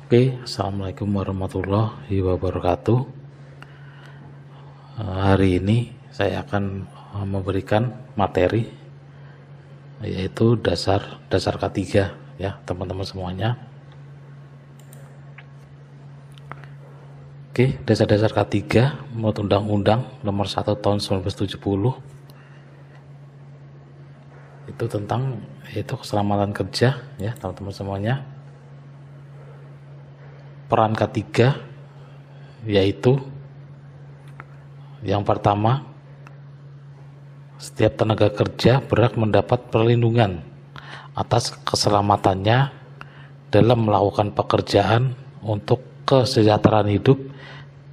Oke, Assalamualaikum warahmatullahi wabarakatuh. Hari ini saya akan memberikan materi yaitu dasar K3 ya teman-teman semuanya. Oke, dasar K3 menurut Undang-Undang Nomor 1 Tahun 1970 itu tentang keselamatan kerja ya teman-teman semuanya. Peran K3 yaitu yang pertama, setiap tenaga kerja berhak mendapat perlindungan atas keselamatannya dalam melakukan pekerjaan untuk kesejahteraan hidup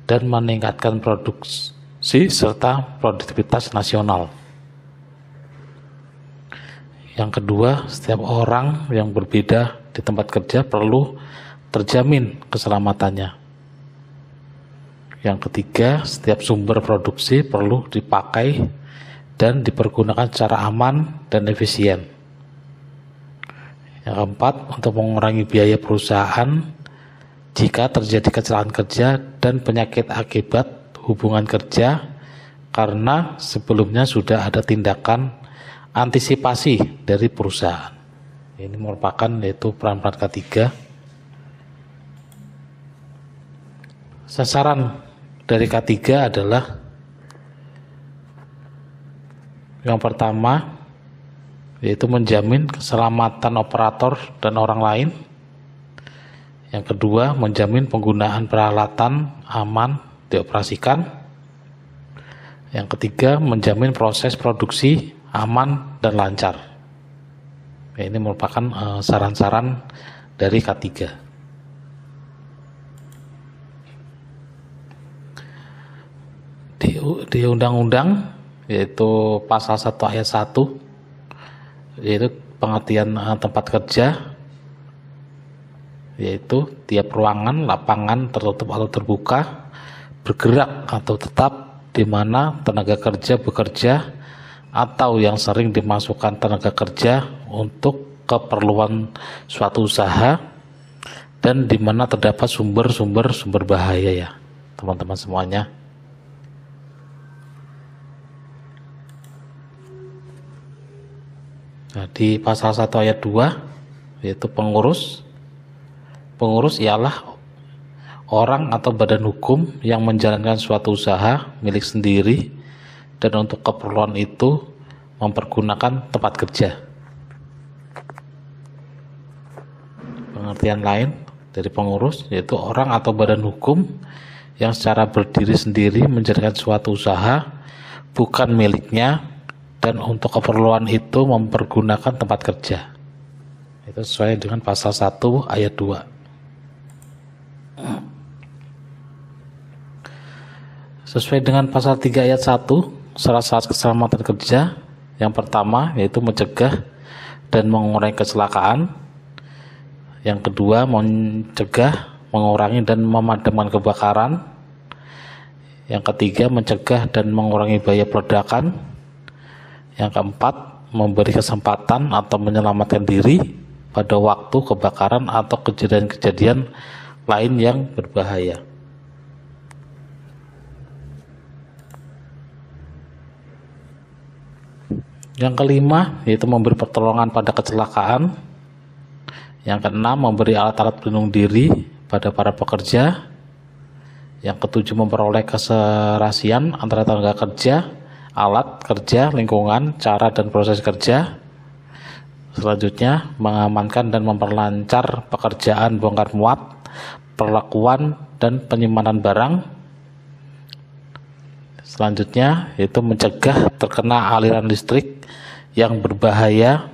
dan meningkatkan produksi serta produktivitas nasional. Yang kedua, setiap orang yang berbeda di tempat kerja perlu terjamin keselamatannya. Yang ketiga, setiap sumber produksi perlu dipakai dan dipergunakan secara aman dan efisien. Yang keempat, untuk mengurangi biaya perusahaan jika terjadi kecelakaan kerja dan penyakit akibat hubungan kerja karena sebelumnya sudah ada tindakan antisipasi dari perusahaan. Ini merupakan yaitu peran-peran K3. Sasaran dari K3 adalah yang pertama yaitu menjamin keselamatan operator dan orang lain. Yang kedua, menjamin penggunaan peralatan aman dioperasikan. Yang ketiga, menjamin proses produksi aman dan lancar. Ini merupakan saran-saran dari K3. Di undang-undang yaitu pasal 1 ayat 1 yaitu pengertian tempat kerja yaitu tiap ruangan, lapangan tertutup atau terbuka, bergerak atau tetap di mana tenaga kerja bekerja atau yang sering dimasukkan tenaga kerja untuk keperluan suatu usaha dan di mana terdapat sumber bahaya ya teman-teman semuanya. Nah, di pasal 1 ayat 2 yaitu pengurus ialah orang atau badan hukum yang menjalankan suatu usaha milik sendiri dan untuk keperluan itu mempergunakan tempat kerja. Pengertian lain dari pengurus yaitu orang atau badan hukum yang secara berdiri sendiri menjalankan suatu usaha bukan miliknya dan untuk keperluan itu mempergunakan tempat kerja. Itu sesuai dengan pasal 1 ayat 2. Sesuai dengan pasal 3 ayat 1, syarat-syarat keselamatan kerja yang pertama yaitu mencegah dan mengurangi kecelakaan. Yang kedua, mencegah, mengurangi dan memadamkan kebakaran. Yang ketiga, mencegah dan mengurangi bahaya peledakan. Yang keempat, memberi kesempatan atau menyelamatkan diri pada waktu kebakaran atau kejadian-kejadian lain yang berbahaya. Yang kelima, yaitu memberi pertolongan pada kecelakaan. Yang keenam, memberi alat-alat pelindung diri pada para pekerja. Yang ketujuh, memperoleh keserasian antara tenaga kerja, alat kerja, lingkungan, cara dan proses kerja. Selanjutnya, mengamankan dan memperlancar pekerjaan bongkar muat, perlakuan dan penyimpanan barang. Selanjutnya, yaitu mencegah terkena aliran listrik yang berbahaya,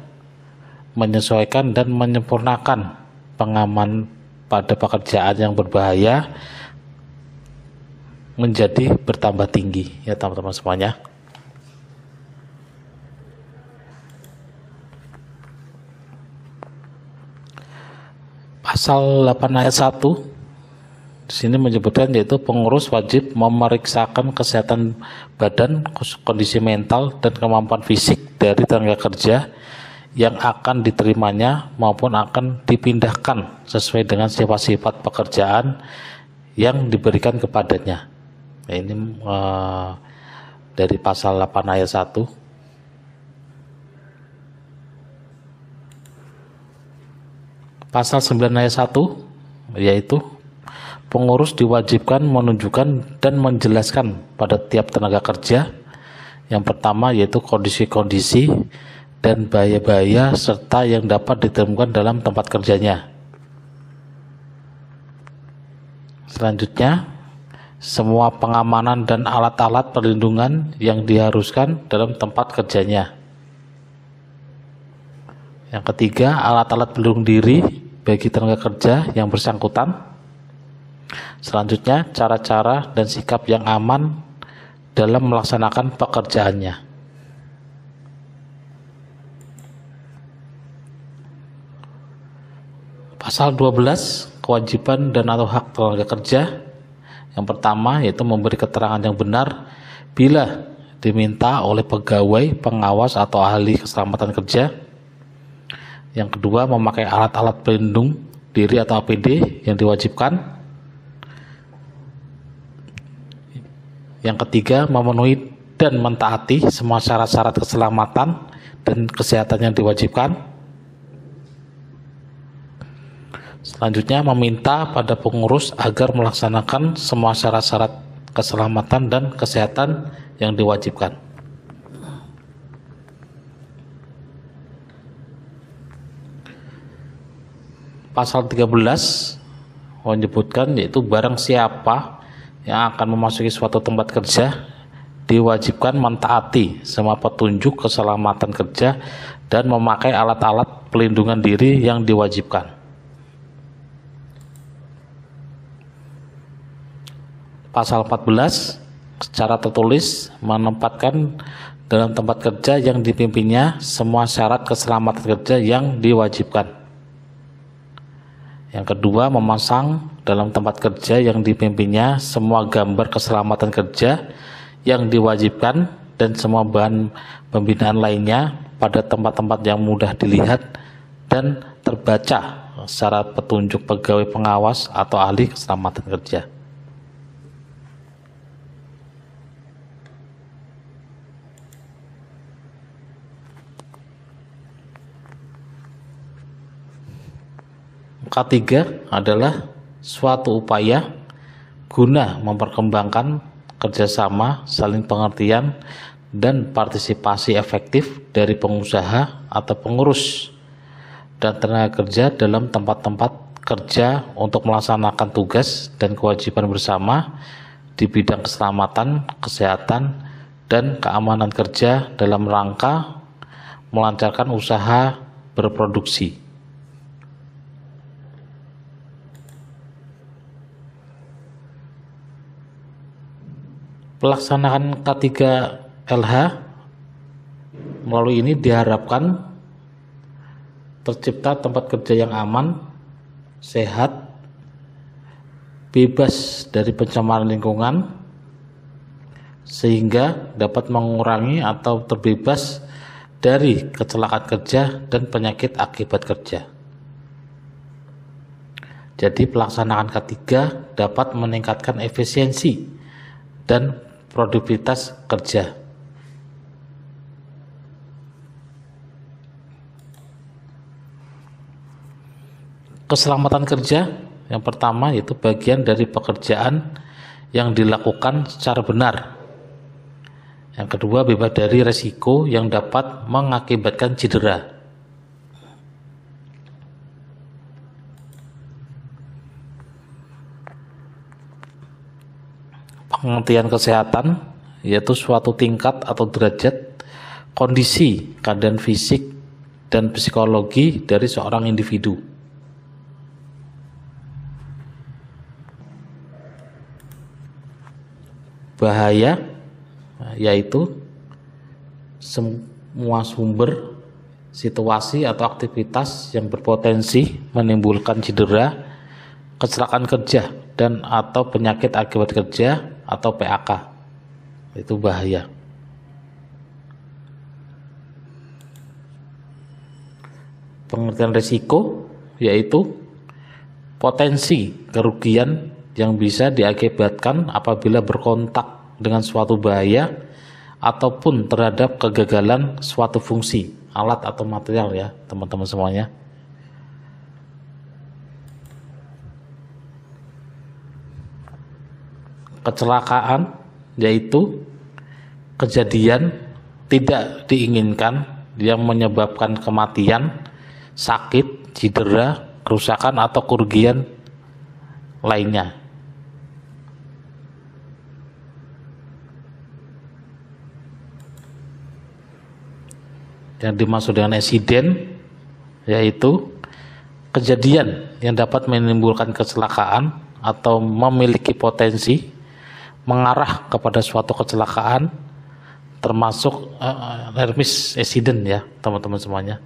menyesuaikan dan menyempurnakan pengaman pada pekerjaan yang berbahaya menjadi bertambah tinggi ya teman-teman semuanya. Pasal 8 ayat 1 di sini menyebutkan yaitu pengurus wajib memeriksakan kesehatan badan, kondisi mental dan kemampuan fisik dari tenaga kerja yang akan diterimanya maupun akan dipindahkan sesuai dengan sifat-sifat pekerjaan yang diberikan kepadanya. Nah, ini dari pasal 8 ayat 1. Pasal 9 ayat 1 yaitu pengurus diwajibkan menunjukkan dan menjelaskan pada tiap tenaga kerja yang pertama yaitu kondisi-kondisi dan bahaya-bahaya serta yang dapat ditemukan dalam tempat kerjanya. Selanjutnya, semua pengamanan dan alat-alat perlindungan yang diharuskan dalam tempat kerjanya. Yang ketiga, alat-alat pelindung diri bagi tenaga kerja yang bersangkutan. Selanjutnya, cara-cara dan sikap yang aman dalam melaksanakan pekerjaannya. Pasal 12, kewajiban dan atau hak tenaga kerja. Yang pertama yaitu memberi keterangan yang benar bila diminta oleh pegawai, pengawas atau ahli keselamatan kerja. Yang kedua, memakai alat-alat pelindung diri atau APD yang diwajibkan. Yang ketiga, memenuhi dan mentaati semua syarat-syarat keselamatan dan kesehatan yang diwajibkan. Selanjutnya, meminta pada pengurus agar melaksanakan semua syarat-syarat keselamatan dan kesehatan yang diwajibkan. Pasal 13 menyebutkan yaitu barang siapa yang akan memasuki suatu tempat kerja diwajibkan mentaati semua petunjuk keselamatan kerja dan memakai alat-alat pelindungan diri yang diwajibkan. Pasal 14 secara tertulis menempatkan dalam tempat kerja yang dipimpinnya semua syarat keselamatan kerja yang diwajibkan. Yang kedua, memasang dalam tempat kerja yang dipimpinnya semua gambar keselamatan kerja yang diwajibkan dan semua bahan pembinaan lainnya pada tempat-tempat yang mudah dilihat dan terbaca secara petunjuk pegawai pengawas atau ahli keselamatan kerja. Ketiga adalah suatu upaya guna memperkembangkan kerjasama, saling pengertian, dan partisipasi efektif dari pengusaha atau pengurus dan tenaga kerja dalam tempat-tempat kerja untuk melaksanakan tugas dan kewajiban bersama di bidang keselamatan, kesehatan, dan keamanan kerja dalam rangka melancarkan usaha berproduksi. Pelaksanaan K3LH melalui ini diharapkan tercipta tempat kerja yang aman, sehat, bebas dari pencemaran lingkungan, sehingga dapat mengurangi atau terbebas dari kecelakaan kerja dan penyakit akibat kerja. Jadi pelaksanaan K3 dapat meningkatkan efisiensi dan produktivitas kerja. Keselamatan kerja yang pertama yaitu bagian dari pekerjaan yang dilakukan secara benar. Yang kedua, bebas dari resiko yang dapat mengakibatkan cedera. Pengertian kesehatan yaitu suatu tingkat atau derajat kondisi, keadaan fisik dan psikologi dari seorang individu. Bahaya yaitu semua sumber, situasi atau aktivitas yang berpotensi menimbulkan cedera, kecelakaan kerja dan atau penyakit akibat kerja atau PAK. Itu bahaya. Pengertian risiko yaitu potensi kerugian yang bisa diakibatkan apabila berkontak dengan suatu bahaya ataupun terhadap kegagalan suatu fungsi, alat atau material ya teman-teman semuanya. Kecelakaan yaitu kejadian tidak diinginkan yang menyebabkan kematian, sakit, cedera, kerusakan atau kerugian lainnya. Yang dimaksud dengan eksiden yaitu kejadian yang dapat menimbulkan kecelakaan atau memiliki potensi mengarah kepada suatu kecelakaan, termasuk near-miss accident ya teman-teman semuanya.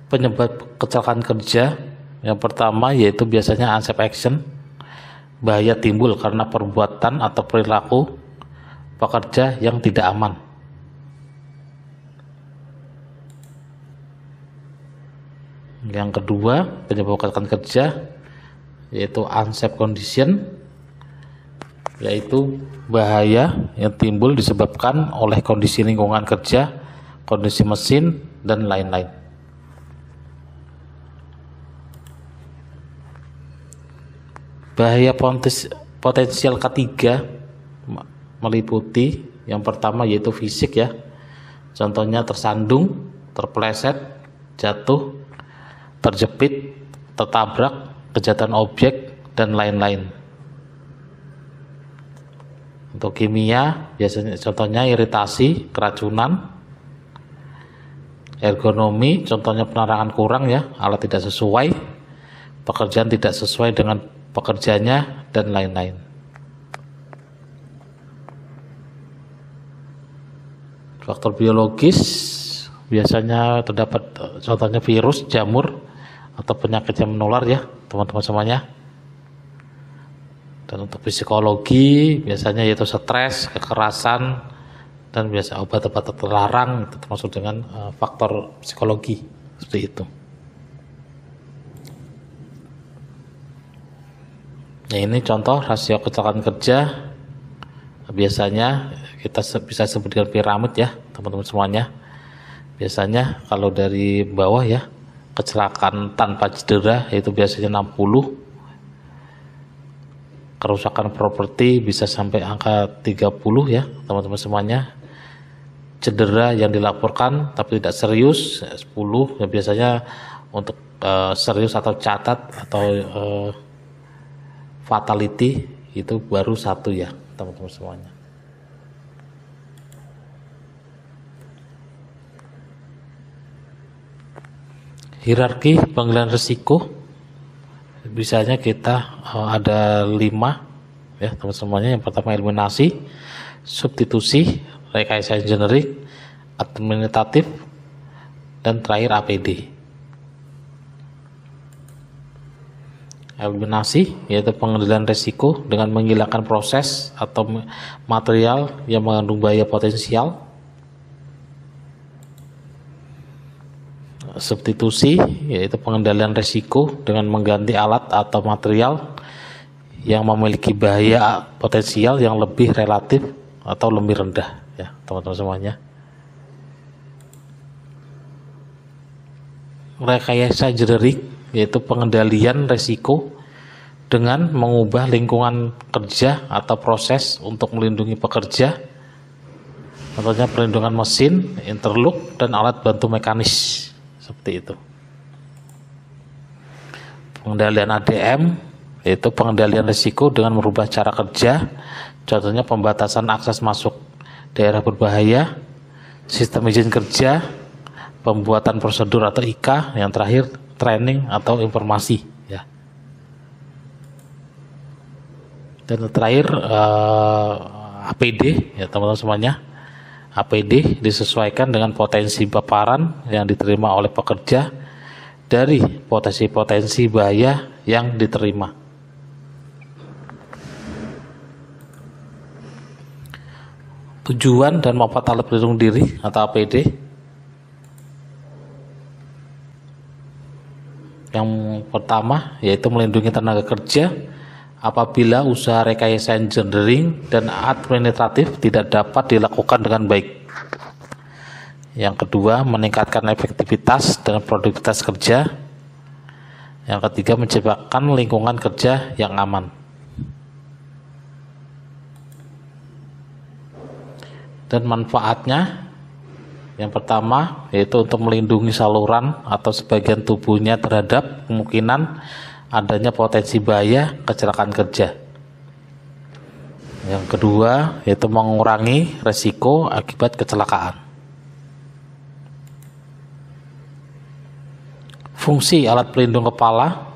Penyebab kecelakaan kerja yang pertama yaitu biasanya unsafe action, bahaya timbul karena perbuatan atau perilaku pekerja yang tidak aman. Yang kedua, penyebab kecelakaan kerja yaitu unsafe condition, yaitu bahaya yang timbul disebabkan oleh kondisi lingkungan kerja, kondisi mesin, dan lain-lain. Bahaya potensial ketiga meliputi yang pertama yaitu fisik ya, contohnya tersandung, terpeleset, jatuh, terjepit, tertabrak, kejatuhan objek, dan lain-lain. Untuk kimia biasanya contohnya iritasi, keracunan. Ergonomi contohnya penerangan kurang ya, alat tidak sesuai, pekerjaan tidak sesuai dengan pekerjanya, dan lain-lain. Faktor biologis biasanya terdapat contohnya virus, jamur, atau penyakit yang menular ya teman-teman semuanya. Dan untuk psikologi biasanya yaitu stres, kekerasan, dan biasa obat-obat terlarang, itu termasuk dengan faktor psikologi seperti itu. Nah, ini contoh rasio kecelakaan kerja. Biasanya kita bisa sebut dengan piramid ya teman-teman semuanya. Biasanya kalau dari bawah ya, kecelakaan tanpa cedera itu biasanya 60, kerusakan properti bisa sampai angka 30 ya teman-teman semuanya. Cedera yang dilaporkan tapi tidak serius 10 ya, biasanya untuk serius atau catat atau fatality itu baru 1 ya teman-teman semuanya. Hierarki pengendalian risiko bisanya kita ada 5 ya teman-teman semuanya. Yang pertama eliminasi, substitusi, rekayasa engineering, administratif, dan terakhir APD. Eliminasi yaitu pengendalian risiko dengan menghilangkan proses atau material yang mengandung bahaya potensial. Substitusi yaitu pengendalian risiko dengan mengganti alat atau material yang memiliki bahaya potensial yang lebih relatif atau lebih rendah ya teman-teman semuanya. Rekayasa engineering yaitu pengendalian risiko dengan mengubah lingkungan kerja atau proses untuk melindungi pekerja, contohnya perlindungan mesin, interlock, dan alat bantu mekanis seperti itu. Pengendalian ADM yaitu pengendalian risiko dengan merubah cara kerja, contohnya pembatasan akses masuk daerah berbahaya, sistem izin kerja, pembuatan prosedur atau IK, yang terakhir training atau informasi ya. Dan terakhir APD ya teman-teman semuanya. APD disesuaikan dengan potensi paparan yang diterima oleh pekerja dari potensi-potensi bahaya yang diterima. Tujuan dan manfaat alat pelindung diri atau APD. Yang pertama yaitu melindungi tenaga kerja apabila usaha rekayasa engineering dan administratif tidak dapat dilakukan dengan baik. Yang kedua, meningkatkan efektivitas dan produktivitas kerja. Yang ketiga, menciptakan lingkungan kerja yang aman. Dan manfaatnya, yang pertama yaitu untuk melindungi saluran atau sebagian tubuhnya terhadap kemungkinan adanya potensi bahaya kecelakaan kerja. Yang kedua yaitu mengurangi resiko akibat kecelakaan. Fungsi alat pelindung kepala,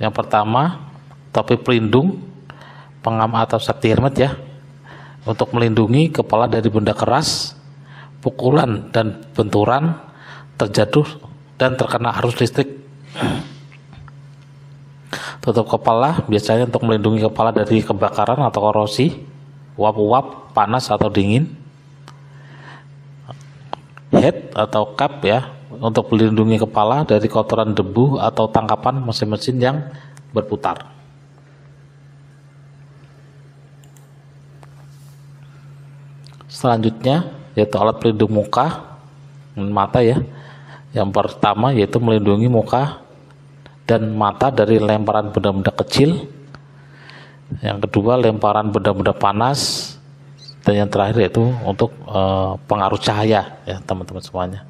yang pertama topi pelindung pengam atau safety helmet ya, untuk melindungi kepala dari benda keras, pukulan dan benturan, terjatuh dan terkena arus listrik. Tutup kepala biasanya untuk melindungi kepala dari kebakaran atau korosi, uap-uap, panas atau dingin. Head atau cap ya, untuk melindungi kepala dari kotoran debu atau tangkapan mesin-mesin yang berputar. Selanjutnya yaitu alat pelindung muka dan mata ya. Yang pertama yaitu melindungi muka dan mata dari lemparan benda-benda kecil. Yang kedua lemparan benda-benda panas, dan yang terakhir yaitu untuk pengaruh cahaya ya teman-teman semuanya.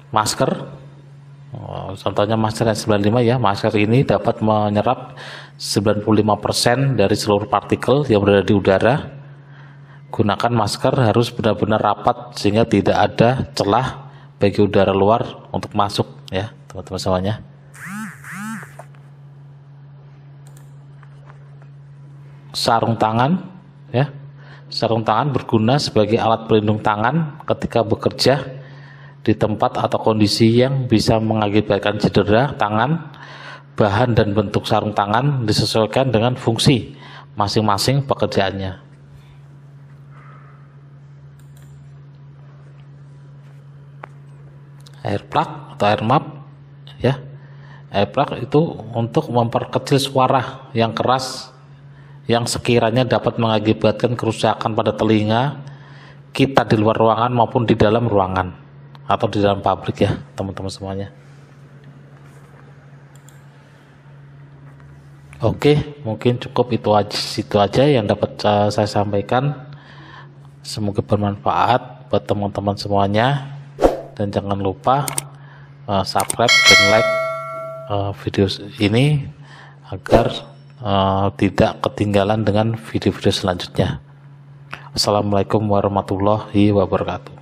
Masker, contohnya masker N95 ya. Masker ini dapat menyerap 95% dari seluruh partikel yang berada di udara. Gunakan masker harus benar-benar rapat sehingga tidak ada celah bagi udara luar untuk masuk ya teman-teman semuanya. Sarung tangan ya. Sarung tangan berguna sebagai alat pelindung tangan ketika bekerja di tempat atau kondisi yang bisa mengakibatkan cedera tangan. Bahan dan bentuk sarung tangan disesuaikan dengan fungsi masing-masing pekerjaannya. Air plug atau air map ya. Air plug itu untuk memperkecil suara yang keras yang sekiranya dapat mengakibatkan kerusakan pada telinga kita di luar ruangan maupun di dalam ruangan atau di dalam pabrik ya teman-teman semuanya. Oke, mungkin cukup itu aja yang dapat saya sampaikan. Semoga bermanfaat buat teman-teman semuanya. Dan jangan lupa subscribe dan like video ini agar tidak ketinggalan dengan video-video selanjutnya. Assalamualaikum warahmatullahi wabarakatuh.